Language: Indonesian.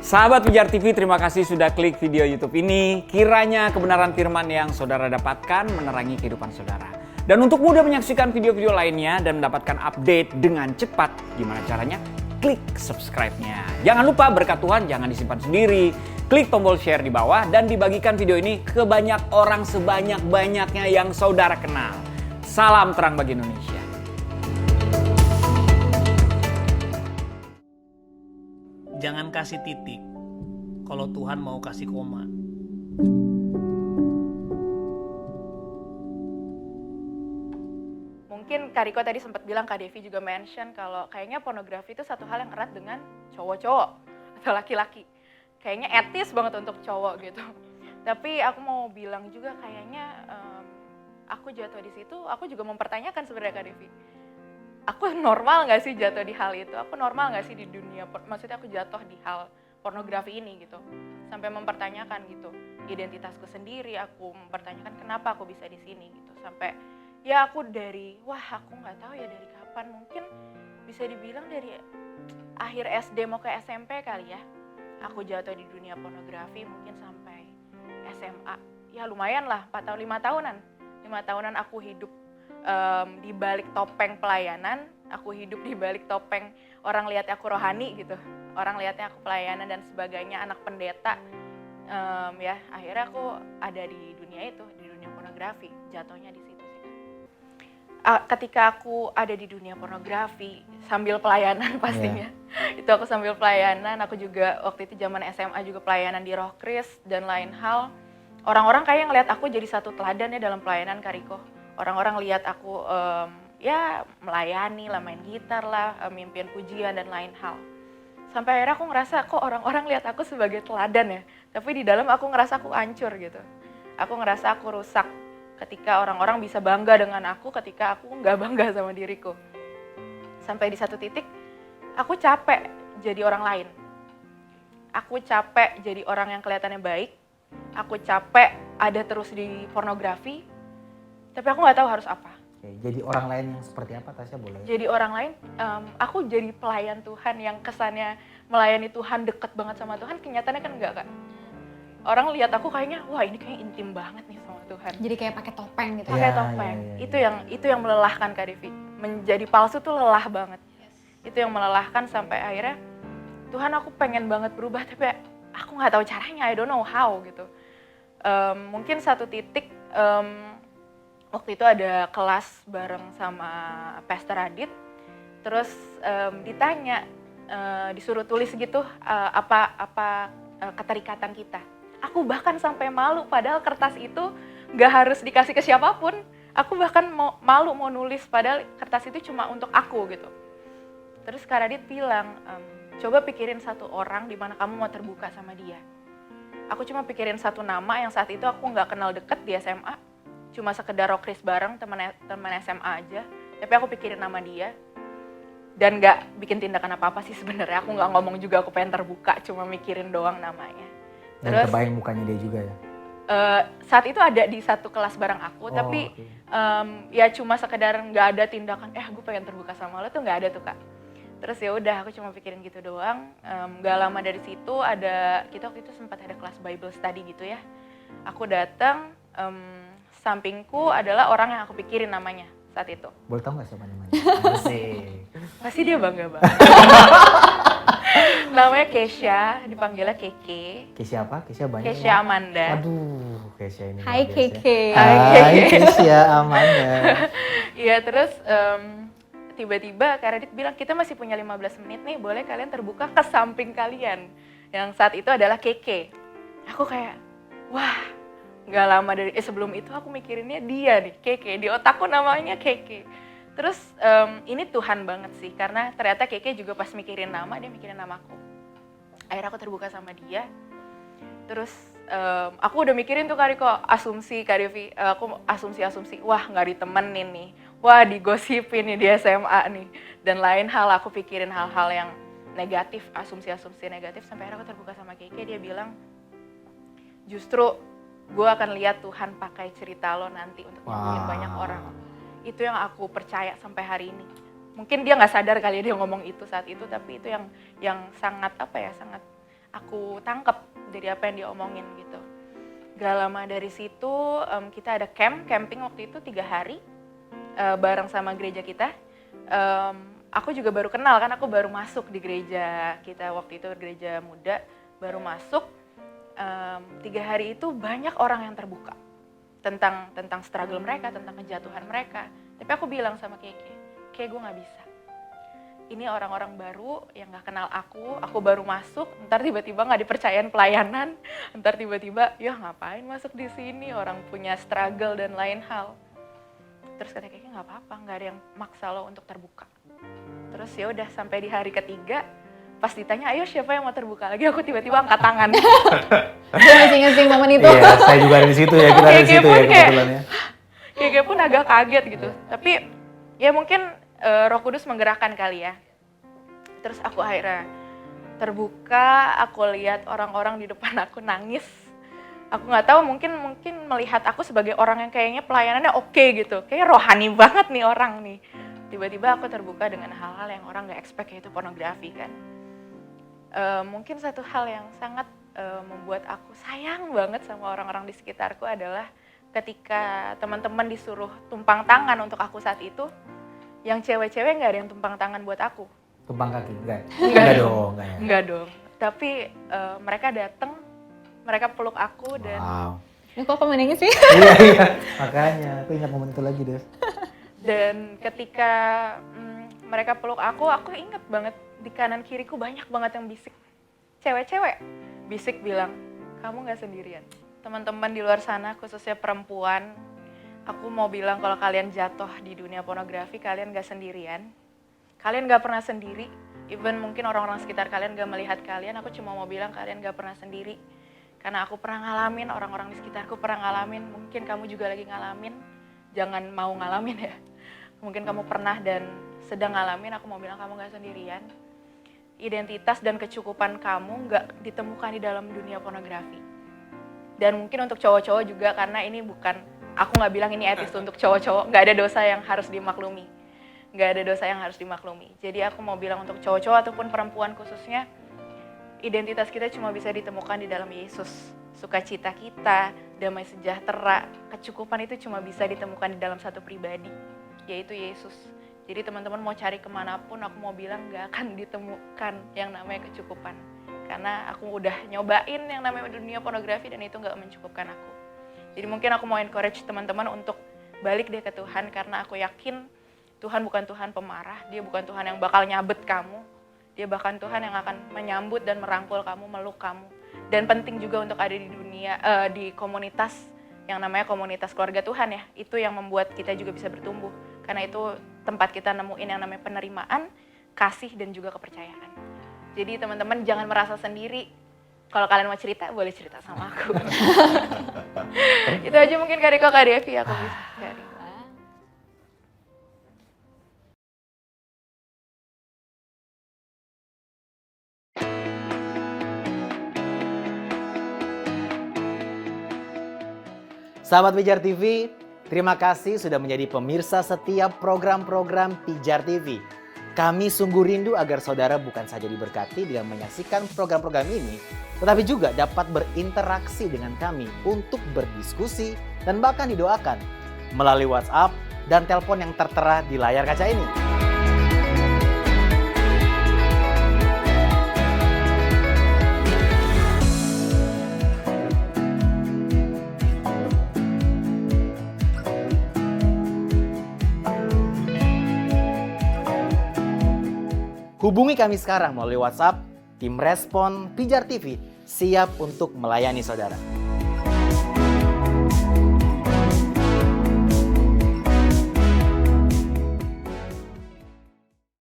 Sahabat Pijar TV, terima kasih sudah klik video YouTube ini. Kiranya kebenaran firman yang saudara dapatkan menerangi kehidupan saudara. Dan untuk mudah menyaksikan video-video lainnya dan mendapatkan update dengan cepat, gimana caranya? Klik subscribe-nya. Jangan lupa berkat Tuhan jangan disimpan sendiri. Klik tombol share di bawah dan dibagikan video ini ke banyak orang sebanyak-banyaknya yang saudara kenal. Salam terang bagi Indonesia. Jangan kasih titik kalau Tuhan mau kasih koma. Mungkin Kak Riko tadi sempat bilang, Kak Devi juga mention kalau kayaknya pornografi itu satu hal yang erat dengan cowok-cowok atau laki-laki. Kayaknya etis banget untuk cowok gitu. Tapi aku mau bilang juga kayaknya aku jatuh di situ, aku juga mempertanyakan sebenarnya Kak Devi. Aku normal nggak sih jatuh di hal itu? Aku normal nggak sih di dunia, maksudnya aku jatuh di hal pornografi ini gitu. Sampai mempertanyakan gitu identitasku sendiri, aku mempertanyakan kenapa aku bisa di sini gitu. Sampai ya aku aku nggak tahu ya dari kapan, mungkin bisa dibilang dari akhir SD mau ke SMP kali ya. Aku jatuh di dunia pornografi mungkin sampai SMA. Ya lumayan lah, 4 tahun, 5 tahunan. 5 tahunan aku hidup di balik topeng pelayanan, aku hidup di balik topeng orang lihatnya aku rohani gitu, orang lihatnya aku pelayanan dan sebagainya, anak pendeta, ya akhirnya aku ada di dunia itu, di dunia pornografi, jatuhnya di situ sih. Ketika aku ada di dunia pornografi sambil pelayanan pastinya, itu aku sambil pelayanan, aku juga waktu itu zaman SMA juga pelayanan di Roh Kris dan lain hal. Orang-orang kayak ngeliat aku jadi satu teladan ya dalam pelayanan Kak Riko. Orang-orang lihat aku ya melayani lah, main gitar lah, mimpin pujian dan lain hal. Sampai akhirnya aku ngerasa kok orang-orang lihat aku sebagai teladan ya. Tapi di dalam aku ngerasa aku hancur gitu. Aku ngerasa aku rusak ketika orang-orang bisa bangga dengan aku ketika aku nggak bangga sama diriku. Sampai di satu titik aku capek jadi orang lain. Aku capek jadi orang yang kelihatannya baik. Aku capek ada terus di pornografi. Tapi aku nggak tahu harus apa. Oke, jadi orang lain yang seperti apa Tasya boleh? Jadi orang lain, aku jadi pelayan Tuhan yang kesannya melayani Tuhan, deket banget sama Tuhan, kenyataannya kan enggak kan. Orang lihat aku kayaknya, wah ini kayaknya intim banget nih sama Tuhan. Jadi kayak pakai topeng gitu. Pakai topeng, itu yang melelahkan Kak Devi. Menjadi palsu tuh lelah banget. Itu yang melelahkan sampai akhirnya, Tuhan aku pengen banget berubah, tapi aku nggak tahu caranya, I don't know how gitu. Mungkin satu titik, waktu itu ada kelas bareng sama Pastor Adit, terus ditanya, disuruh tulis gitu apa keterikatan kita. Aku bahkan sampai malu, padahal kertas itu nggak harus dikasih ke siapapun. Aku bahkan malu mau nulis, padahal kertas itu cuma untuk aku gitu. Terus Kak Adit bilang, coba pikirin satu orang di mana kamu mau terbuka sama dia. Aku cuma pikirin satu nama yang saat itu aku nggak kenal deket di SMA. Cuma sekedar Roh Kris bareng teman SMA aja, tapi aku pikirin nama dia dan nggak bikin tindakan apa-apa sih sebenarnya. Aku nggak ngomong juga aku pengen terbuka, cuma mikirin doang namanya. Dan terus terbayang mukanya dia juga ya? Saat itu ada di satu kelas bareng aku, tapi ya cuma sekedar nggak ada tindakan, gue pengen terbuka sama lo tuh nggak ada tuh Kak. Terus ya udah aku cuma pikirin gitu doang. Nggak lama dari situ kita waktu itu sempat ada kelas Bible study gitu ya. Aku datang. Sampingku adalah orang yang aku pikirin namanya saat itu. Boleh tahu nggak siapa namanya? Pasti dia bangga banget. Namanya Kesha, dipanggilnya Keke. Kesha apa? Kesha banyak. Kesha Amanda. Aduh, Kesha ini. Hai Keke. Hai Kesha Amanda. Iya terus tiba-tiba Kak Radit bilang kita masih punya 15 menit nih, boleh kalian terbuka ke samping kalian. Yang saat itu adalah Keke. Aku kayak, wah. Gak lama dari sebelum itu aku mikirinnya dia nih, Keke. Di otakku namanya Keke. Terus ini Tuhan banget sih, karena ternyata Keke juga pas mikirin nama, dia mikirin namaku. Akhirnya aku terbuka sama dia. Terus aku udah mikirin tuh Kak Riko, asumsi Kak Devi, aku asumsi, wah gak ditemenin nih. Wah digosipin nih di SMA nih. Dan lain hal, aku pikirin hal-hal yang negatif, asumsi-asumsi negatif. Sampai akhirnya aku terbuka sama Keke, dia bilang, justru gue akan lihat Tuhan pakai cerita lo nanti untuk nyembuhin banyak orang. Itu yang aku percaya sampai hari ini. Mungkin dia nggak sadar kali ya dia ngomong itu saat itu, tapi itu yang sangat sangat aku tangkep dari apa yang dia omongin gitu. Gak lama dari situ kita ada camping waktu itu 3 hari bareng sama gereja kita. Aku juga baru kenal kan, aku baru masuk di gereja kita waktu itu, gereja muda, baru masuk. 3 hari itu banyak orang yang terbuka tentang struggle mereka, tentang kejatuhan mereka. Tapi aku bilang sama Keke, gue gak bisa. Ini orang-orang baru yang gak kenal aku baru masuk, ntar tiba-tiba gak dipercayain pelayanan, ntar tiba-tiba, ya ngapain masuk di sini, orang punya struggle dan lain hal. Terus kata Keke, gak apa-apa, gak ada yang maksa lo untuk terbuka. Terus ya udah sampai di hari ketiga, pas ditanya, ayo siapa yang mau terbuka lagi, aku tiba-tiba angkat tangan. Gue masih ngasih momen itu. Iya, saya juga ada di situ ya, kita ada di situ ya kebetulan ya. Keke pun agak kaget gitu. Tapi ya mungkin Roh Kudus menggerakkan kali ya. Terus aku akhirnya terbuka, aku lihat orang-orang di depan aku nangis. Aku nggak tahu, mungkin melihat aku sebagai orang yang kayaknya pelayanannya oke gitu. Kayaknya rohani banget nih orang nih. Tiba-tiba aku terbuka dengan hal-hal yang orang nggak expect, yaitu pornografi kan. Mungkin satu hal yang sangat membuat aku sayang banget sama orang-orang di sekitarku adalah ketika teman-teman disuruh tumpang tangan untuk aku saat itu, yang cewek-cewek nggak ada yang tumpang tangan buat aku. Tumpang kaki, enggak? Enggak dong, enggak ya? Enggak dong. Tapi mereka datang, mereka peluk aku dan Wow. Ini kok menangis sih? Iya, makanya aku ingat momen itu lagi, Des. Dan ketika mereka peluk aku ingat banget di kanan kiriku banyak banget yang bisik. Cewek-cewek bisik bilang, kamu gak sendirian. Teman-teman di luar sana, khususnya perempuan, aku mau bilang kalau kalian jatuh di dunia pornografi, kalian gak sendirian. Kalian gak pernah sendiri. Even mungkin orang-orang sekitar kalian gak melihat kalian, aku cuma mau bilang kalian gak pernah sendiri. Karena aku pernah ngalamin, orang-orang di sekitarku pernah ngalamin, mungkin kamu juga lagi ngalamin. Jangan mau ngalamin ya. Mungkin kamu pernah dan sedang ngalamin, aku mau bilang kamu gak sendirian. Identitas dan kecukupan kamu gak ditemukan di dalam dunia pornografi. Dan mungkin untuk cowok-cowok juga, karena ini bukan, aku gak bilang ini etis untuk cowok-cowok, gak ada dosa yang harus dimaklumi. Gak ada dosa yang harus dimaklumi. Jadi aku mau bilang untuk cowok-cowok ataupun perempuan khususnya, identitas kita cuma bisa ditemukan di dalam Yesus. Sukacita kita, damai sejahtera, kecukupan itu cuma bisa ditemukan di dalam satu pribadi, yaitu Yesus. Jadi teman-teman mau cari kemanapun, aku mau bilang gak akan ditemukan yang namanya kecukupan. Karena aku udah nyobain yang namanya dunia pornografi dan itu gak mencukupkan aku. Jadi mungkin aku mau encourage teman-teman untuk balik deh ke Tuhan, karena aku yakin Tuhan bukan Tuhan pemarah, Dia bukan Tuhan yang bakal nyabet kamu. Dia bahkan Tuhan yang akan menyambut dan merangkul kamu, meluk kamu. Dan penting juga untuk ada di dunia, di komunitas yang namanya komunitas keluarga Tuhan ya. Itu yang membuat kita juga bisa bertumbuh. Karena itu tempat kita nemuin yang namanya penerimaan, kasih, dan juga kepercayaan. Jadi teman-teman jangan merasa sendiri. Kalau kalian mau cerita, boleh cerita sama aku. Itu aja mungkin Kak Riko, Kak Devi, aku bisa. Kak Riko. Sahabat Pijar TV, terima kasih sudah menjadi pemirsa setiap program-program Pijar TV. Kami sungguh rindu agar saudara bukan saja diberkati dengan menyaksikan program-program ini, tetapi juga dapat berinteraksi dengan kami untuk berdiskusi dan bahkan didoakan melalui WhatsApp dan telepon yang tertera di layar kaca ini. Hubungi kami sekarang melalui WhatsApp, tim respon Pijar TV siap untuk melayani saudara.